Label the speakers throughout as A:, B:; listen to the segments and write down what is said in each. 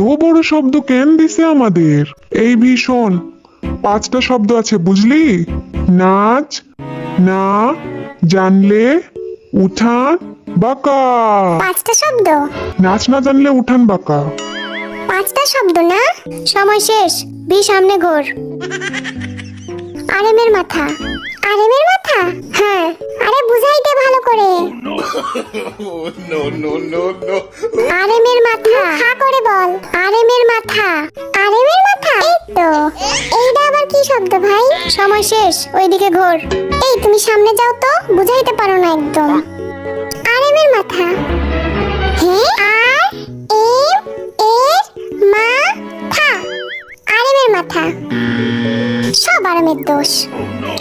A: তো বড় শব্দ কেন দিছে আমাদের? এই ভীষণ 5টা শব্দ আছে বুঝলি? নাচ, না, জানলে, উঠান, বাঁকা।
B: 5টা শব্দ?
A: নাচ না জানলে উঠান বাঁকা।
B: 5টা শব্দ না? সময় শেষ। সামনে ঘোর। আরেমের মাথা। আরেমের মাথা? হ্যাঁ। আরে বুঝাইতে ভালো করে। আরেমের মাথা। হা করে বল। আরেমের মাথা। আরেমের মাথা? এই তো। এইটা আবার কি শব্দ ভাই? সময় শেষ। ওইদিকে ঘোর। এই তুমি সামনে যাও তো, বুঝাইতে পারো না একদম। আরেমের মাথা। হ্যাঁ, আর এম এর মাথা। আরেমের মাথা। সব আরামের দোষ।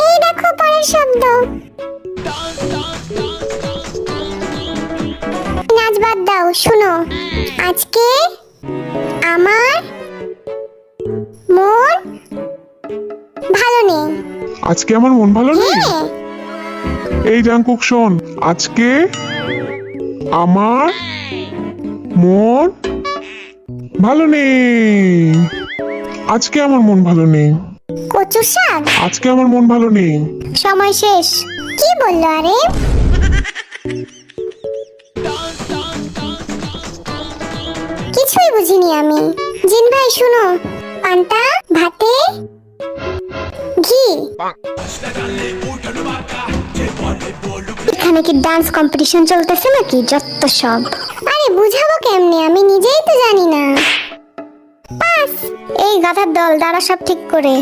B: এই দেখো পরের শব্দ। নাচ বাদ দাও, শুনো। আজকে আমার মন ভালো নেই।
A: আজকে আমার মন ভালো নেই?
B: হ্যাঁ।
A: এই জাংকুক শোন, আজকে আমার মন ভালো নেই। আজকে আমার মন ভালো নেই।
B: কচু শাক।
A: আজকে আমার মন ভালো নেই।
B: সময় শেষ। কি বললো আরে? কিছুই বুঝিনি আমি। জিন ভাই শুনো, পান্তা ভাতে ঘি। এখানে কি ডান্স কম্পিটিশন চলতেছে নাকি? যত সব। আরে বুঝাবো কেমনে, আমি নিজেই তো জানি না। পাস। এই গাধার দল দাঁড়া সব ঠিক করে।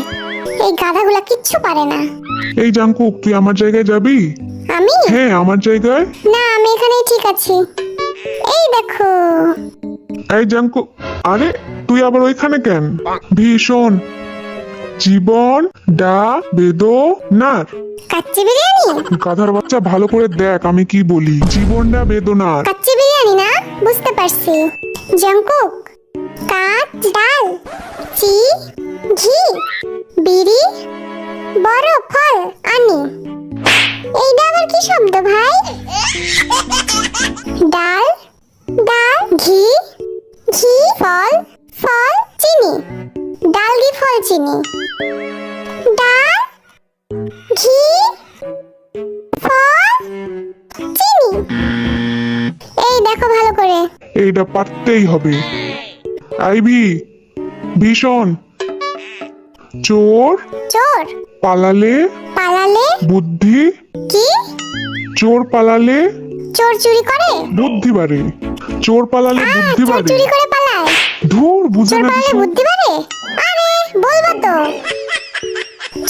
B: এই গাধাগুলা কিচ্ছু পারে না।
A: এই জাংকুক, তুই আমার জায়গায় যাবি?
B: আমি?
A: হ্যাঁ, আমার জায়গায়।
B: না, আমি এখানেই ঠিক আছি। এই দেখো।
A: এই জাংকুক, আরে তুই আবার ওইখানে কেন? ভীষণ জীবন ডা বেদনার।
B: কাচ্চি বিরিয়ানি?
A: গাধার বাচ্চা, ভালো করে দেখ আমি কি বলি। জীবনটা বেদনার।
B: কাচ্চি বিরিয়ানি না? বুঝতে পারছি। জাংকুক, কাচ ডাল, চি ঘি, বিড়ি, বড় ফল আনি। এইটা আবার কি শব্দ ভাই? ডাল, ডাল, ঘি, ঘি, ফল, ফল, চিনি। ডাল, ঘি, ফল, চিনি। ডাল, ঘি, ফল, চিনি। এই দেখো ভালো করে।
A: এইটা পারতেই হবে। আইভি, ভীষণ চোর
B: চোর
A: পালালে
B: পালালে
A: বুদ্ধি।
B: কি?
A: চোর পালালে
B: চোর চুরি করে?
A: বুদ্ধি বাড়ে। চোর পালালে বুদ্ধি
B: চোর
A: বাড়ে।
B: চুরি করে পালায়?
A: ধুর, বুঝে
B: চোর
A: না
B: পালালে
A: কিছু।
B: বুদ্ধি বাড়ে? আরে বলবো তো।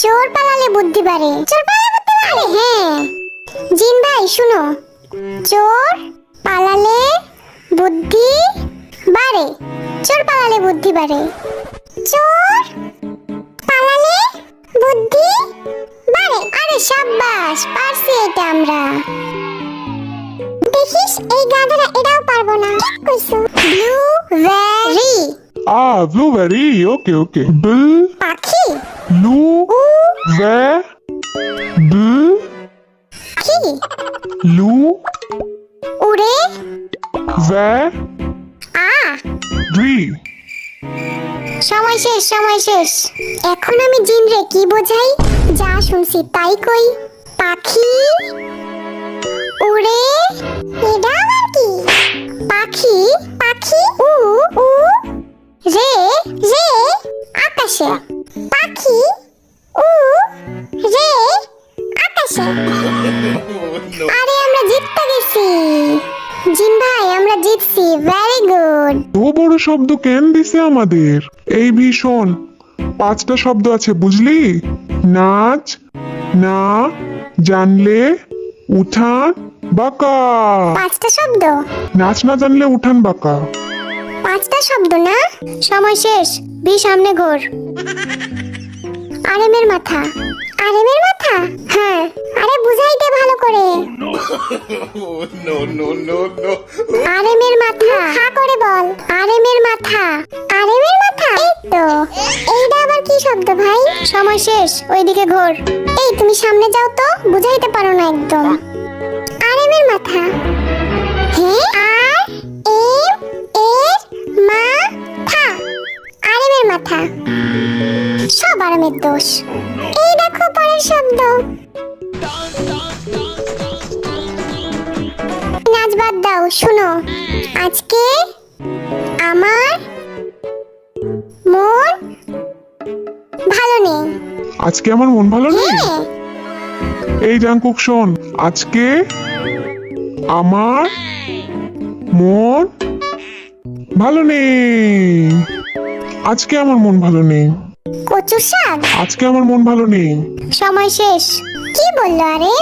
B: চোর পালালে বুদ্ধি বাড়ে। চোর পালালে বুদ্ধি বাড়ে? হ্যাঁ। জিন ভাই শুনো, চোর পালালে বুদ্ধি বাড়ে। চোর পালালে বুদ্ধি বাড়ে। চোর পালালে বুদ্ধি বাড়ে। আরে সাব্বাস, পারছি এটা আমরা। দেখিস এই গাধারা এটাও পারবো না। ঠিক কইছো। Blueberry
A: blueberry. ওকে ওকে। বিল
B: পাখি।
A: লু ভে বিল
B: কি?
A: লু
B: উড়ে
A: ভে
B: আ।
A: ডি।
B: সময় শেষ, সময় শেষ। এখন আমি জিন রে কি বোঝাই? যা শুনছি তাই কই। পাখি উড়ে। এটা আবার কি? পাখি, পাখি উ উ রে রে আকাশে। পাখি উ রে আকাশে। আরে আমরা জিততে গেছি। জিন ভাই আমরা জিতছি। Very good.
A: তো বড় শব্দ কেন দিছে আমাদের? এই ভীষণ 5টা শব্দ আছে বুঝলি? নাচ, না, জানলে, উঠান, বাঁকা।
B: 5টা শব্দ?
A: নাচ না জানলে উঠান বাঁকা।
B: 5টা শব্দ না? সময় শেষ। সামনে ঘোর। আরেমের মাথা। আরেমের মাথা? হ্যাঁ। আরে বুঝাইতে ভালো করে। আরেমের মাথা। হা করে বল। আরেমের মাথা। আরেমের মাথা? এই তো। এইটা আবার কি শব্দ ভাই? সময় শেষ। ওইদিকে ঘোর। এই তুমি সামনে যাও তো, বুঝাইতে পারো না একদম। আরেমের মাথা। হ্যাঁ, আর এম এর মাথা। মাথা। সব আরামের দোষ। এই দেখো পরের শব্দ। নাচ বাদ দাও, শুনো। আজকে আমার মন ভালো নেই।
A: আজকে আমার মন ভালো নেই।
B: হ্যাঁ,
A: এই জাঙ্কুক শোন, আজকে আমার মন ভালো নেই। আজকে আমার মন ভালো নেই।
B: কচু শাক।
A: আজকে আমার মন ভালো নেই।
B: সময় শেষ। কি বললো আরে?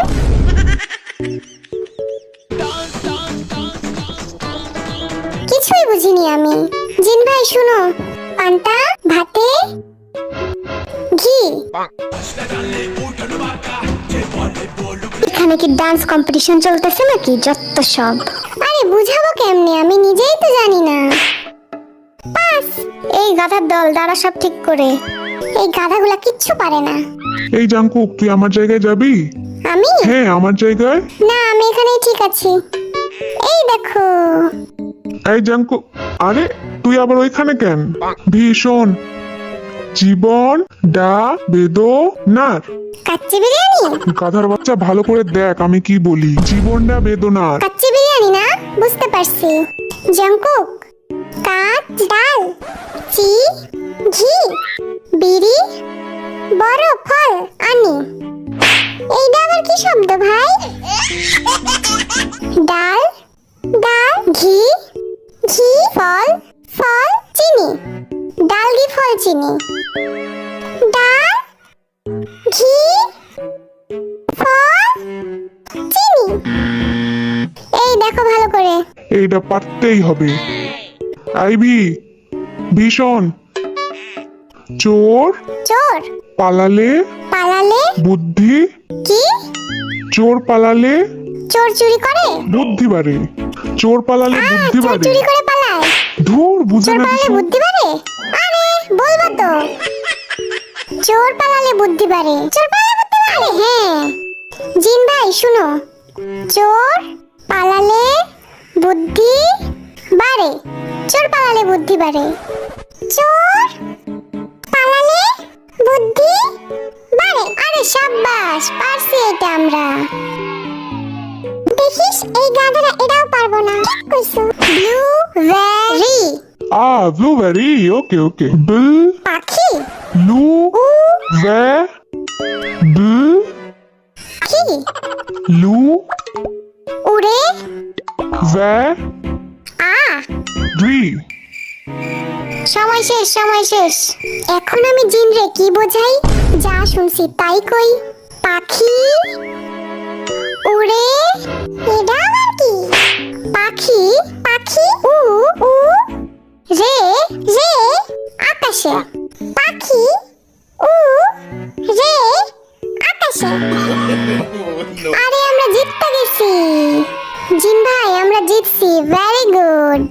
B: কিছুই বুঝিনি আমি। জিন ভাই শুনো, পান্তা ভাতে ঘি। এখানে কি ডান্স কম্পিটিশন চলতেছে নাকি? যত সব। আরে বুঝাবো কেমনে, আমি নিজেই তো জানি না। পাস। এই গাধার দল, দাঁড়া সব ঠিক করে। এই গাধাগুলা কিচ্ছু পারে না।
A: এই জাঙ্কুক, তুই আমার জায়গায় যাবি?
B: আমি?
A: হ্যাঁ, আমার জায়গায়।
B: না, আমি এখানেই ঠিক আছি। এই দেখো।
A: এই জাঙ্কুক, আরে তুই আবার ওইখানে কেন? ভীষণ জীবন ডা বেদনার।
B: কাচ্চি বিরিয়ানি?
A: গাধার বাচ্চা, ভালো করে দেখ আমি কি বলি। জীবনটা বেদনার।
B: কাচ্চি বিরিয়ানি না? বুঝতে পারছি। জঙ্কুক, কাঠ ডাল, চি ঘি, বিড়ি, বড় ফল আনি। এইটা আবার কি শব্দ ভাই? ডাল ডাল, ঘি ঘি, ফল ফল, চিনি। ডাল ঘি ফল চিনি। ডাল ঘি ফল চিনি। এই দেখো ভালো করে।
A: এইটা পারতেই হবে। আইভি, ভীষণ চোর
B: চোর
A: পালালে
B: পালালে
A: বুদ্ধি।
B: কি?
A: চোর পালালে
B: চোর চুরি করে?
A: বুদ্ধি বাড়ে। চোর পালালে বুদ্ধি
B: চোর
A: বাড়ে।
B: চুরি করে পালায়?
A: ধুর, বুঝে
B: চোর
A: না
B: পালালে
A: কিছু।
B: বুদ্ধি বাড়ে? আরে বলবো তো। চোর পালালে বুদ্ধি বাড়ে। চোর পালালে বুদ্ধি বাড়ে? হ্যাঁ। জিন ভাই শুনো, চোর পালালে বুদ্ধি বাড়ে। চোর পালালে বুদ্ধি বাড়ে। চোর পালালে বুদ্ধি বাড়ে। আরে সাব্বাস, পারছি এটা আমরা। দেখিস এই গাধারা এটাও পারবো না। ঠিক কইছো। Blueberry
A: blueberry. ওকে ওকে। বিল
B: পাখি।
A: লু ভে বিল
B: কি?
A: লু
B: উড়ে
A: ভে
B: আ।
A: ডি।
B: সময় শেষ, সময় শেষ। এখন আমি জিনরে কি বোঝাই? যা শুনছি তাই কই। পাখি উড়ে, এটা আবার কি? পাখি পাখি উ উ রে রে আকাশে। পাখি উ রে আকাশে। আরে আমরা জিততে গেছি। জিন ভাই আমরা জিতছি। Very good.